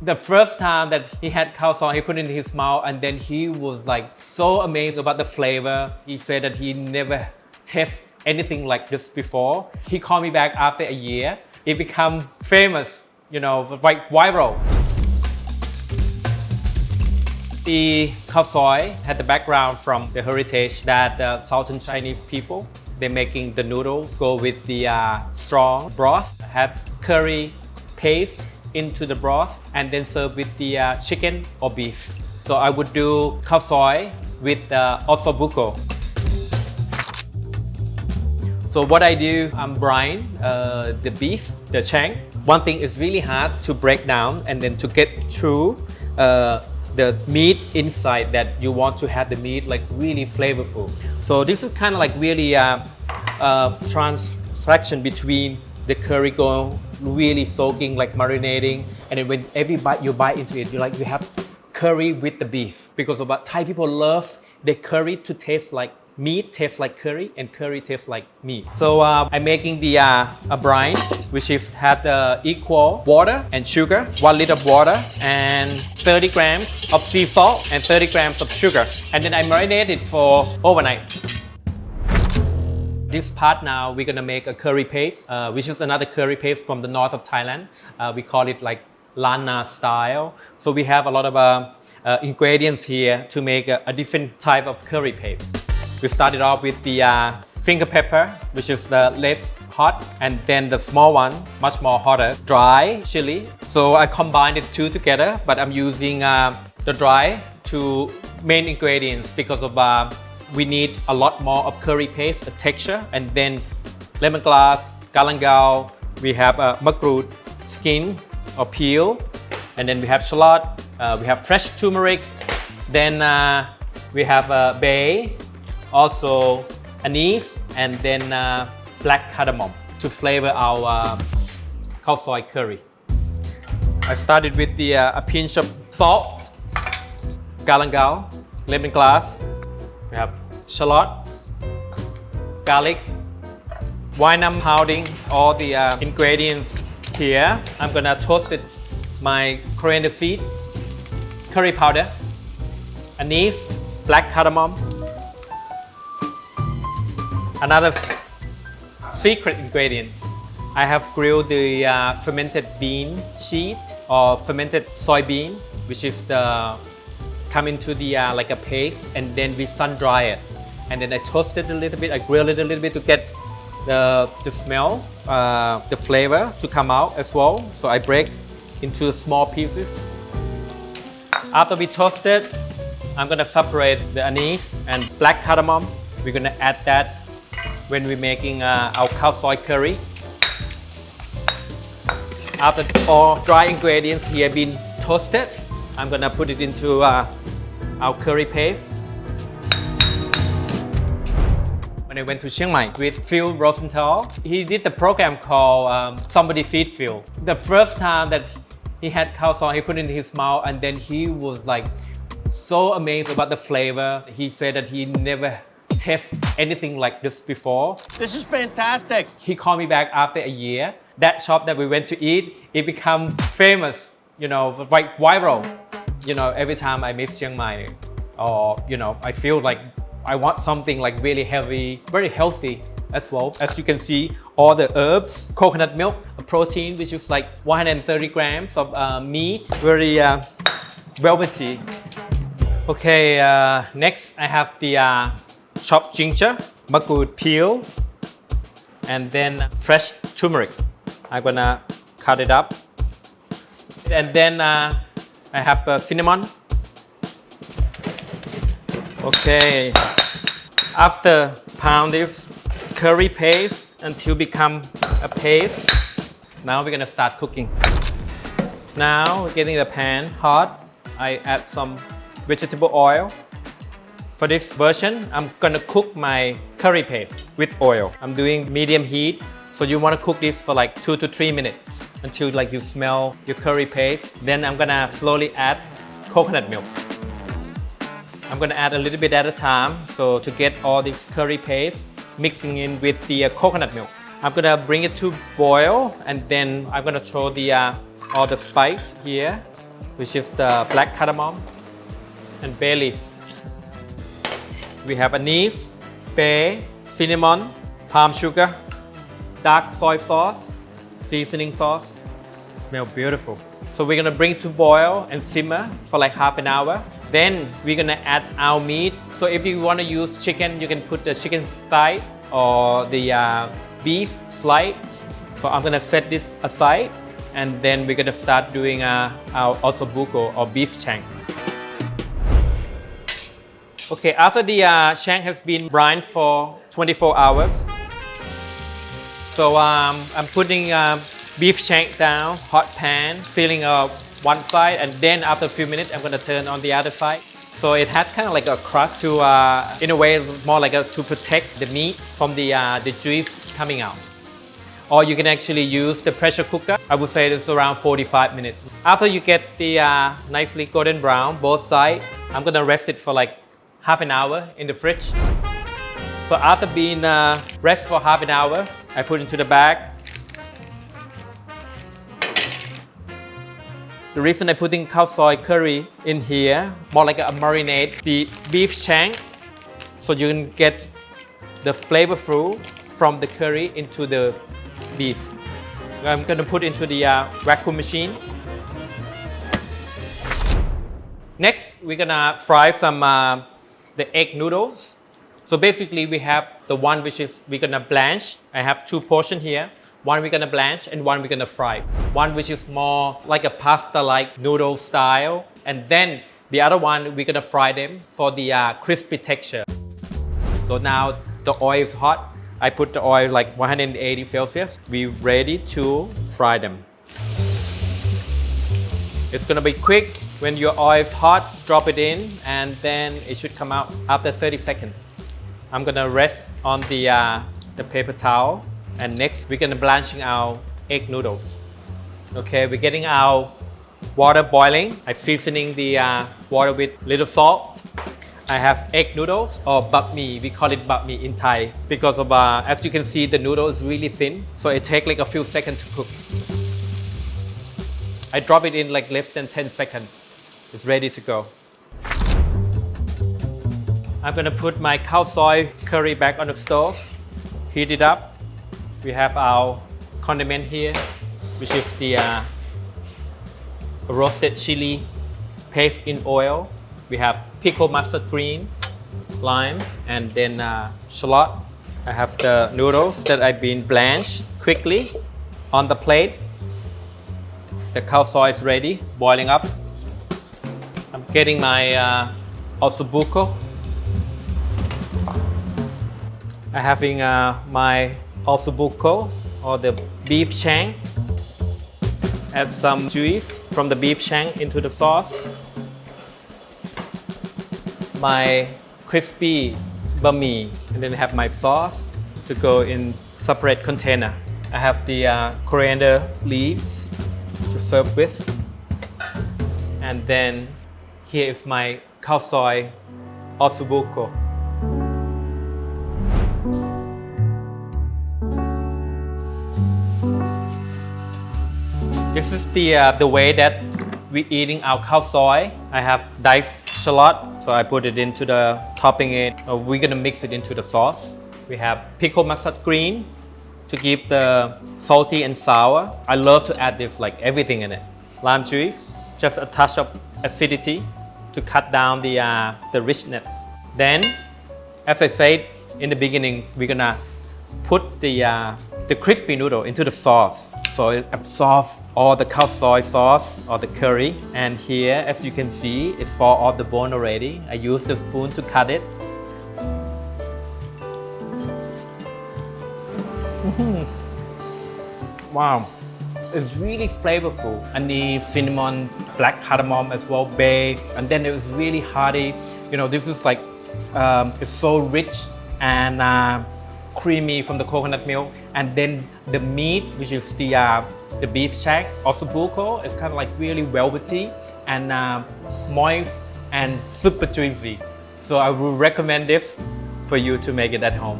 The first time that he had khao soi, he put it in his mouth and then he was like so amazed about the flavor. He said that he never tasted anything like this before. He called me back after a year. It became famous, you know, like viral. The khao soi had the background from the heritage that Southern Chinese people, they're making the noodles, go with the strong broth, have curry paste into the broth, and then serve with the chicken or beef. So I would do khao soi with Osso Buco. So what I do, I'm brine the beef, the shank. One thing is really hard to break down and then to get through the meat inside that you want to have the meat like really flavorful. So this is kind of like really transaction between the curry going really soaking, like marinating, and then when every bite you bite into it, you have curry with the beef. Because of what Thai people love the curry to taste like meat, tastes like curry, and curry tastes like meat. So I'm making the a brine, which is had equal water and sugar, 1 liter of water and 30 grams of sea salt and 30 grams of sugar. And then I marinate it for overnight. This part now, we're gonna make a curry paste, which is another curry paste from the north of Thailand. We call it like Lanna-Style. So we have a lot of ingredients here to make a different type of curry paste. We started off with the finger pepper, which is the less hot, and then the small one, much more hotter, dry chili. So I combined the two together, but I'm using the dry to main ingredients because of we need a lot more of curry paste, the texture, and then lemongrass, galangal, we have Makrut, skin or peel, and then we have shallot, we have fresh turmeric, then we have bay, also anise, and then black cardamom to flavor our khao soi curry. I started with a pinch of salt, galangal, lemongrass, we have shallots, garlic. While I'm pounding all the ingredients here, I'm gonna toast it, my coriander seed, curry powder, anise, black cardamom. Another secret ingredients, I have grilled the fermented bean sheet or fermented soybean, which is the come into the like a paste, and then we sun dry it, and then I toast it a little bit, I grill it a little bit to get the smell, the flavor to come out as well. So I break into small pieces. After we toast it, I'm gonna separate the anise and black cardamom. We're gonna add that when we're making our khao soi curry. After all dry ingredients here have been toasted, I'm gonna put it into our curry paste. When I went to Chiang Mai with Phil Rosenthal, he did the program called Somebody Feed Phil. The first time that he had khao soi, he put it in his mouth and then he was like so amazed about the flavor. He said that he never tasted anything like this before. This is fantastic. He called me back after a year. That shop that we went to eat, it became famous, you know, like viral. You know, every time I miss Chiang Mai, or you know, I feel like I want something like really heavy, very healthy as well. As you can see, all the herbs, coconut milk, protein, which is like 130 grams of meat, very velvety. Okay, next I have the chopped ginger, Makrut peel, and then fresh turmeric. I'm gonna cut it up. And then I have cinnamon. Okay, after pound this curry paste until become a paste, now we're gonna start cooking. Now we're getting the pan hot. I add some vegetable oil. For this version, I'm gonna cook my curry paste with oil. I'm doing medium heat. So you wanna cook this for like 2 to 3 minutes until like you smell your curry paste. Then I'm gonna slowly add coconut milk. I'm gonna add a little bit at a time, so to get all this curry paste mixing in with the coconut milk. I'm gonna bring it to boil, and then I'm gonna throw the all the spice here, which is the black cardamom and bay leaf. We have anise, bay, cinnamon, palm sugar, dark soy sauce, seasoning sauce. Smells beautiful. So we're gonna bring it to boil and simmer for like half an hour. Then we're gonna add our meat. So if you wanna use chicken, you can put the chicken thigh or the beef slice. So I'm gonna set this aside, and then we're gonna start doing our Osso Buco or beef shank. Okay, after the shank has been brined for 24 hours, so I'm putting beef shank down, hot pan, sealing up one side, and then after a few minutes, I'm gonna turn on the other side. So it had kind of like a crust to, in a way, more like to protect the meat from the juice coming out. Or you can actually use the pressure cooker. I would say it's around 45 minutes. After you get the nicely golden brown, both sides, I'm gonna rest it for like half an hour in the fridge. So after being rest for half an hour, I put into the bag. The reason I'm putting Khao Soi curry in here, more like a marinade, the beef shank, so you can get the flavorful from the curry into the beef. I'm gonna put into the vacuum machine. Next, we're gonna fry some the egg noodles. So basically we have the one which is we're gonna blanch. I have two portions here. One we're gonna blanch and one we're gonna fry. One which is more like a pasta-like noodle style. And then the other one, we're gonna fry them for the crispy texture. So now the oil is hot. I put the oil like 180 Celsius. We're ready to fry them. It's gonna be quick. When your oil is hot, drop it in, and then it should come out after 30 seconds. I'm gonna rest on the paper towel. And next, we're gonna blanching our egg noodles. Okay, we're getting our water boiling. I'm seasoning the water with little salt. I have egg noodles or bap mi. We call it bap mi in Thai because of, as you can see, the noodle is really thin. So it takes like a few seconds to cook. I drop it in like less than 10 seconds. It's ready to go. I'm gonna put my Khao Soi curry back on the stove, heat it up. We have our condiment here, which is the roasted chili paste in oil. We have pickled mustard green, lime, and then shallot. I have the noodles that I've been blanched quickly on the plate. The Khao Soi is ready, boiling up. I'm getting my Osso Buco. I'm having my Osso Buco or the beef shank. Add some juice from the beef shank into the sauce. My crispy banh mi, and then I have my sauce to go in separate container. I have the coriander leaves to serve with. And then here is my Khao Soi Osso Buco. This is the way that we're eating our Khao Soi. I have diced shallot, so I put it into the topping it. We're gonna mix it into the sauce. We have pickled mustard green to keep the salty and sour. I love to add this like everything in it. Lime juice, just a touch of acidity to cut down the richness. Then, as I said in the beginning, we're gonna put the crispy noodle into the sauce. So it absorbs all the Khao Soi sauce or the curry. And here, as you can see, it's fall off the bone already. I use the spoon to cut it. Wow, it's really flavorful. Anise, cinnamon, black cardamom as well, bay, and then it was really hearty. You know, this is like, it's so rich and creamy from the coconut milk, and then the meat, which is the beef shank, Osso Buco, is kind of like really velvety and moist and super juicy. So I would recommend this for you to make it at home.